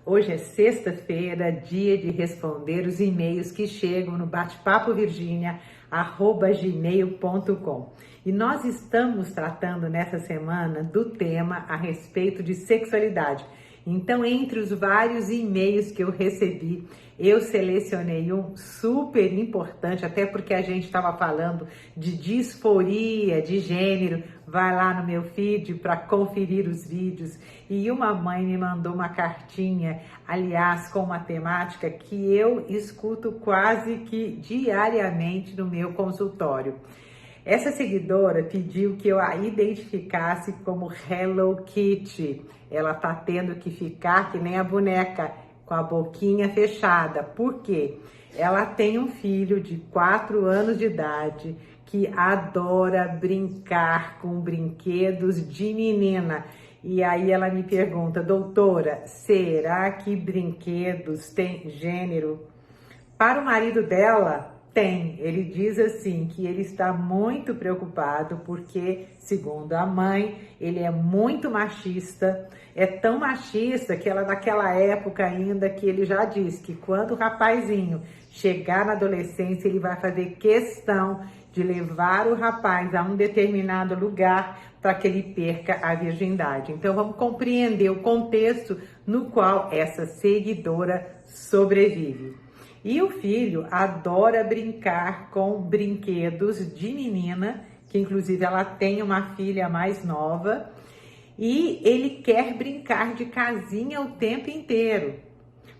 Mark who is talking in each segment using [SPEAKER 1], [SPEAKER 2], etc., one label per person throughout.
[SPEAKER 1] Hoje é sexta-feira, dia de responder os e-mails que chegam no batepapovirginia@gmail.com. E nós estamos tratando nessa semana do tema a respeito de sexualidade. Então, entre os vários e-mails que eu recebi, eu selecionei um super importante, até porque a gente estava falando de disforia de gênero. Vai lá no meu feed para conferir os vídeos. E uma mãe me mandou uma cartinha, aliás, com uma temática que eu escuto quase que diariamente no meu consultório. Essa seguidora pediu que eu a identificasse como Hello Kitty. Ela tá tendo que ficar que nem a boneca, com a boquinha fechada. Por quê? Ela tem um filho de 4 anos de idade que adora brincar com brinquedos de menina. E aí ela me pergunta, doutora, será que brinquedos têm gênero? Para o marido dela, tem. Ele diz assim que ele está muito preocupado porque, segundo a mãe, ele é muito machista. É tão machista que ela naquela época ainda que ele já diz que quando o rapazinho chegar na adolescência, ele vai fazer questão de levar o rapaz a um determinado lugar para que ele perca a virgindade. Então vamos compreender o contexto no qual essa seguidora sobrevive. E o filho adora brincar com brinquedos de menina, que inclusive ela tem uma filha mais nova, e ele quer brincar de casinha o tempo inteiro.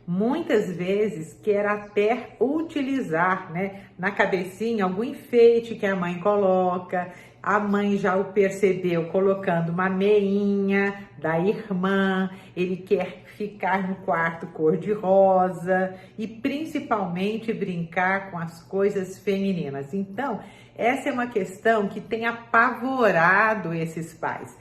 [SPEAKER 1] Muitas vezes quer até utilizar, na cabecinha algum enfeite que a mãe coloca. A mãe já o percebeu colocando uma meinha da irmã. Ele quer ficar no quarto cor-de-rosa e principalmente brincar com as coisas femininas. Então, essa é uma questão que tem apavorado esses pais.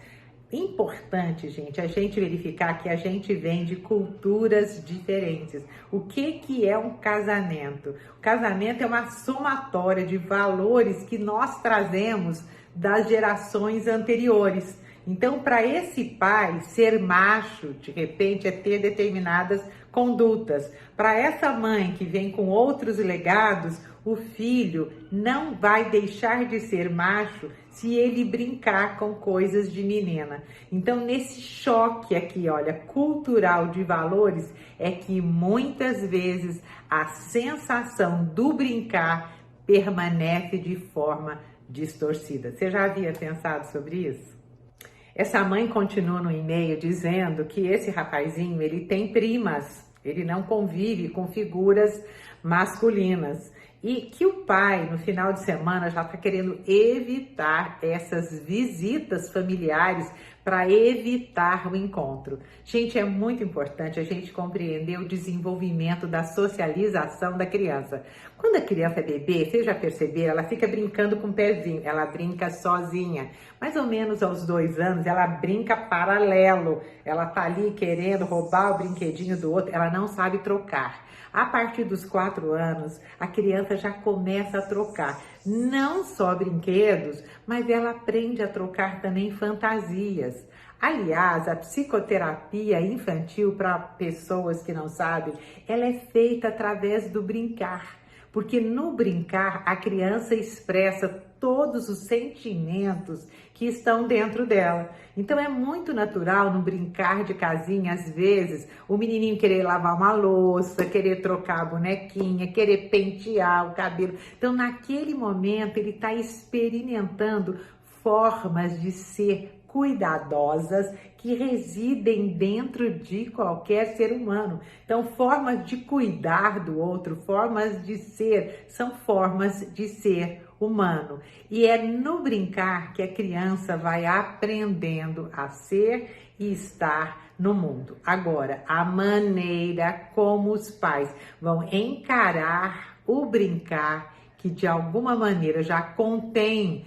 [SPEAKER 1] Importante, gente, a gente verificar que a gente vem de culturas diferentes. O que é um casamento? O casamento é uma somatória de valores que nós trazemos das gerações anteriores. Então, para esse pai, ser macho, de repente, é ter determinadas condutas. Para essa mãe que vem com outros legados, o filho não vai deixar de ser macho se ele brincar com coisas de menina. Então, nesse choque aqui, olha, cultural de valores, é que muitas vezes a sensação do brincar permanece de forma distorcida. Você já havia pensado sobre isso? Essa mãe continua no e-mail dizendo que esse rapazinho, ele tem primas, ele não convive com figuras masculinas. E que o pai, no final de semana, já está querendo evitar essas visitas familiares para evitar o encontro. Gente, é muito importante a gente compreender o desenvolvimento da socialização da criança. Quando a criança é bebê, vocês já perceberam, ela fica brincando com o pezinho, ela brinca sozinha. Mais ou menos aos 2 anos, ela brinca paralelo. Ela tá ali querendo roubar o brinquedinho do outro, ela não sabe trocar. A partir dos 4 anos, a criança já começa a trocar, não só brinquedos, mas ela aprende a trocar também fantasias. Aliás, a psicoterapia infantil, para pessoas que não sabem, ela é feita através do brincar. Porque no brincar, a criança expressa todos os sentimentos que estão dentro dela. Então é muito natural no brincar de casinha, às vezes, o menininho querer lavar uma louça, querer trocar a bonequinha, querer pentear o cabelo. Então naquele momento ele está experimentando formas de ser cuidadosas que residem dentro de qualquer ser humano. Então, formas de cuidar do outro, formas de ser, são formas de ser humano. E é no brincar que a criança vai aprendendo a ser e estar no mundo. Agora, a maneira como os pais vão encarar o brincar, que de alguma maneira já contém,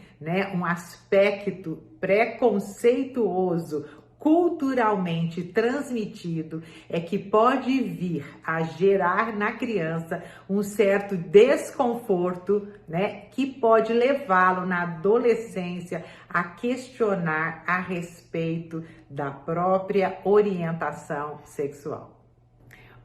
[SPEAKER 1] um aspecto preconceituoso, culturalmente transmitido, é que pode vir a gerar na criança um certo desconforto, que pode levá-lo na adolescência a questionar a respeito da própria orientação sexual.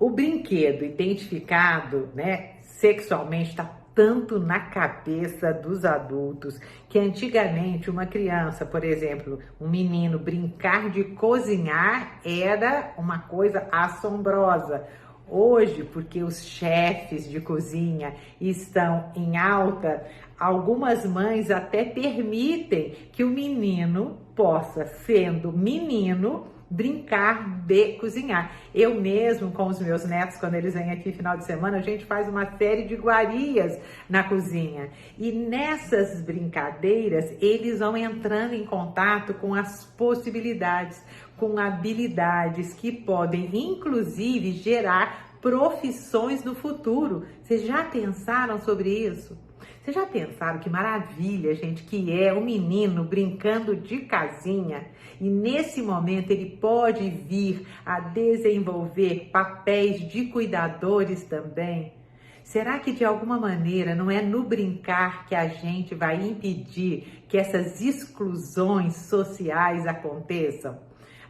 [SPEAKER 1] O brinquedo identificado, né, sexualmente está tanto na cabeça dos adultos que antigamente uma criança, por exemplo, um menino brincar de cozinhar era uma coisa assombrosa. Hoje, porque os chefes de cozinha estão em alta, algumas mães até permitem que o menino possa, sendo menino, brincar de cozinhar. Eu mesmo, com os meus netos, quando eles vêm aqui final de semana, a gente faz uma série de iguarias na cozinha. E nessas brincadeiras, eles vão entrando em contato com as possibilidades, com habilidades que podem, inclusive, gerar profissões no futuro. Vocês já pensaram sobre isso? Vocês já pensaram que maravilha, gente, que é um menino brincando de casinha e nesse momento ele pode vir a desenvolver papéis de cuidadores também? Será que de alguma maneira não é no brincar que a gente vai impedir que essas exclusões sociais aconteçam?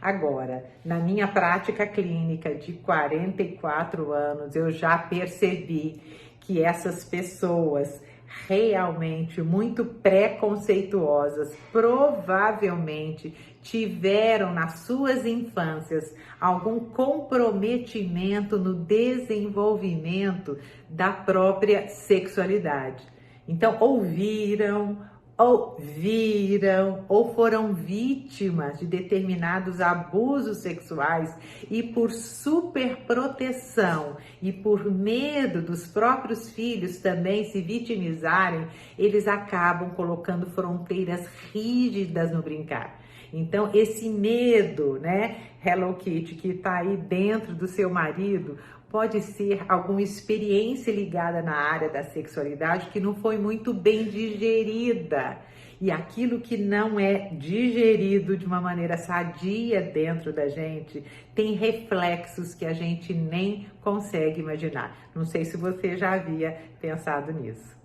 [SPEAKER 1] Agora, na minha prática clínica de 44 anos, eu já percebi que essas pessoas realmente muito preconceituosas provavelmente tiveram nas suas infâncias algum comprometimento no desenvolvimento da própria sexualidade. Então, ouviram, ou viram, ou foram vítimas de determinados abusos sexuais e por superproteção e por medo dos próprios filhos também se vitimizarem, eles acabam colocando fronteiras rígidas no brincar. Então, esse medo, né, Hello Kitty, que está aí dentro do seu marido, pode ser alguma experiência ligada na área da sexualidade que não foi muito bem digerida. E aquilo que não é digerido de uma maneira sadia dentro da gente tem reflexos que a gente nem consegue imaginar. Não sei se você já havia pensado nisso.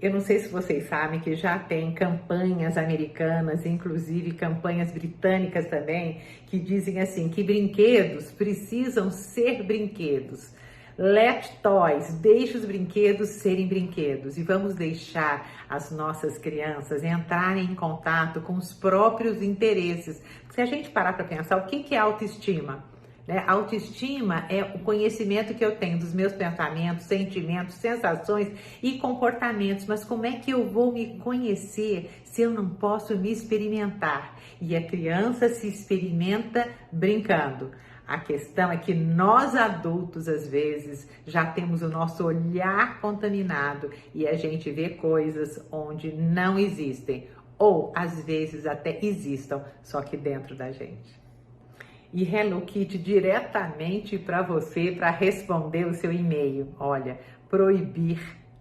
[SPEAKER 1] Eu não sei se vocês sabem que já tem campanhas americanas, inclusive campanhas britânicas também, que dizem assim, que brinquedos precisam ser brinquedos. Let toys, deixe os brinquedos serem brinquedos e vamos deixar as nossas crianças entrarem em contato com os próprios interesses. Se a gente parar para pensar, o que é autoestima? A autoestima é o conhecimento que eu tenho dos meus pensamentos, sentimentos, sensações e comportamentos. Mas como é que eu vou me conhecer se eu não posso me experimentar? E a criança se experimenta brincando. A questão é que nós adultos, às vezes, já temos o nosso olhar contaminado e a gente vê coisas onde não existem. Ou, às vezes, até existam, só que dentro da gente. E Hello Kitty diretamente para você para responder o seu e-mail. Olha, proibir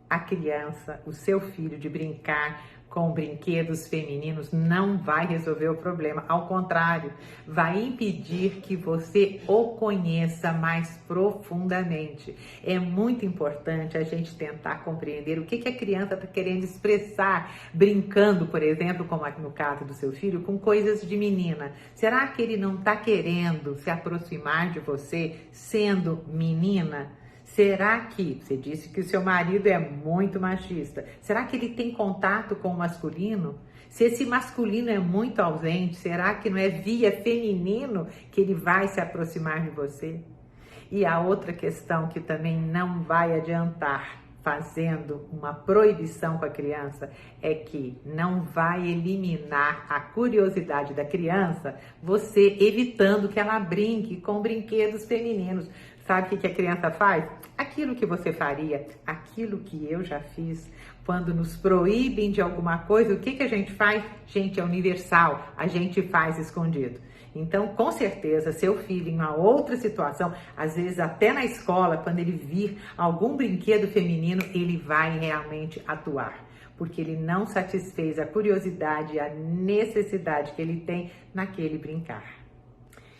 [SPEAKER 1] a criança, o seu filho de brincar com brinquedos femininos não vai resolver o problema. Ao contrário, vai impedir que você o conheça mais profundamente. É muito importante a gente tentar compreender o que a criança está querendo expressar, brincando, por exemplo, como no caso do seu filho, com coisas de menina. Será que ele não está querendo se aproximar de você sendo menina? Será que, você disse que o seu marido é muito machista, será que ele tem contato com o masculino? Se esse masculino é muito ausente, será que não é via feminino que ele vai se aproximar de você? E a outra questão que também não vai adiantar fazendo uma proibição com a criança é que não vai eliminar a curiosidade da criança, você evitando que ela brinque com brinquedos femininos. Sabe o que a criança faz? Aquilo que você faria, aquilo que eu já fiz. Quando nos proíbem de alguma coisa, o que a gente faz? Gente, é universal, a gente faz escondido. Então, com certeza, seu filho em uma outra situação, às vezes até na escola, quando ele vir algum brinquedo feminino, ele vai realmente atuar. Porque ele não satisfez a curiosidade e a necessidade que ele tem naquele brincar.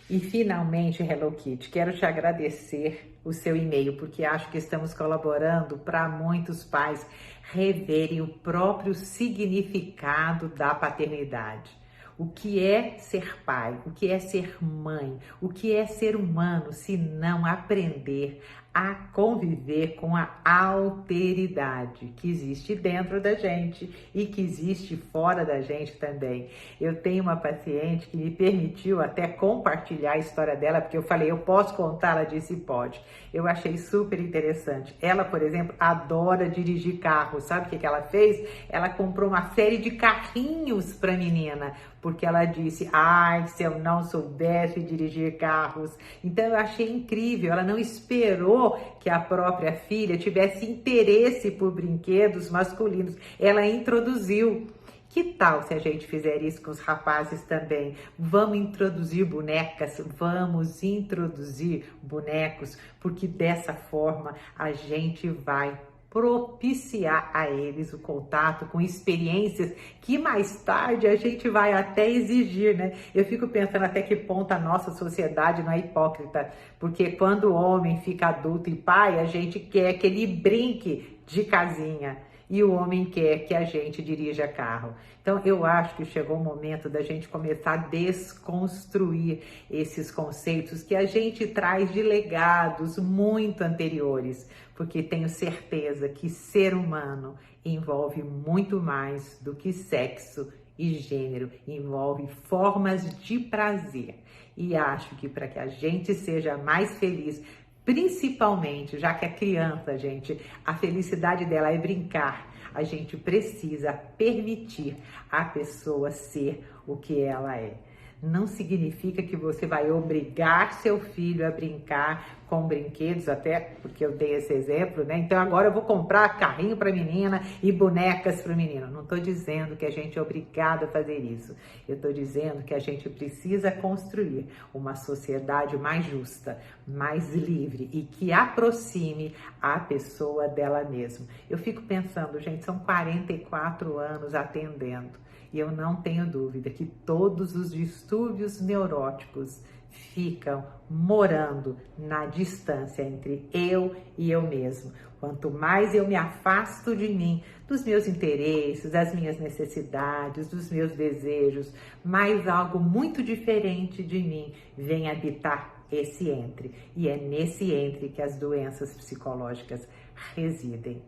[SPEAKER 1] E finalmente, Hello Kitty, quero te agradecer o seu e-mail, porque acho que estamos colaborando para muitos pais reverem o próprio significado da paternidade. O que é ser pai? O que é ser mãe? O que é ser humano se não aprender a conviver com a alteridade que existe dentro da gente e que existe fora da gente também. Eu tenho uma paciente que me permitiu até compartilhar a história dela, porque eu falei, eu posso contar? Ela disse, pode. Eu achei super interessante. Ela, por exemplo, adora dirigir carro. Sabe o que ela fez? Ela comprou uma série de carrinhos para a menina, porque ela disse, ai, se eu não soubesse dirigir carros. Então eu achei incrível, ela não esperou que a própria filha tivesse interesse por brinquedos masculinos, ela introduziu. Que tal se a gente fizer isso com os rapazes também? Vamos introduzir bonecas, vamos introduzir bonecos, porque dessa forma a gente vai propiciar a eles o contato com experiências que mais tarde a gente vai até exigir, né? Eu fico pensando até que ponto a nossa sociedade não é hipócrita, porque quando o homem fica adulto e pai, a gente quer que ele brinque de casinha e o homem quer que a gente dirija carro. Então eu acho que chegou o momento da gente começar a desconstruir esses conceitos que a gente traz de legados muito anteriores, porque tenho certeza que ser humano envolve muito mais do que sexo e gênero, envolve formas de prazer. E acho que para que a gente seja mais feliz, principalmente, já que a criança, gente, a felicidade dela é brincar, a gente precisa permitir a pessoa ser o que ela é. Não significa que você vai obrigar seu filho a brincar com brinquedos, até porque eu dei esse exemplo, né? Então agora eu vou comprar carrinho para menina e bonecas para o menino. Não estou dizendo que a gente é obrigado a fazer isso. Eu estou dizendo que a gente precisa construir uma sociedade mais justa, mais livre e que aproxime a pessoa dela mesma. Eu fico pensando, gente, são 44 anos atendendo. E eu não tenho dúvida que todos os distúrbios neuróticos ficam morando na distância entre eu e eu mesmo. Quanto mais eu me afasto de mim, dos meus interesses, das minhas necessidades, dos meus desejos, mais algo muito diferente de mim vem habitar esse entre. E é nesse entre que as doenças psicológicas residem.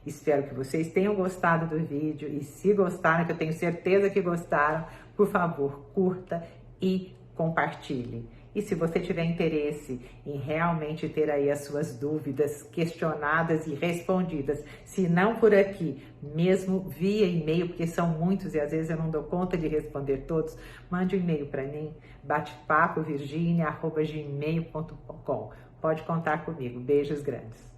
[SPEAKER 1] Espero que vocês tenham gostado do vídeo e se gostaram, que eu tenho certeza que gostaram, por favor, curta e compartilhe. E se você tiver interesse em realmente ter aí as suas dúvidas questionadas e respondidas, se não por aqui, mesmo via e-mail, porque são muitos e às vezes eu não dou conta de responder todos, mande um e-mail para mim, batepapovirginia@gmail.com. Pode contar comigo. Beijos grandes.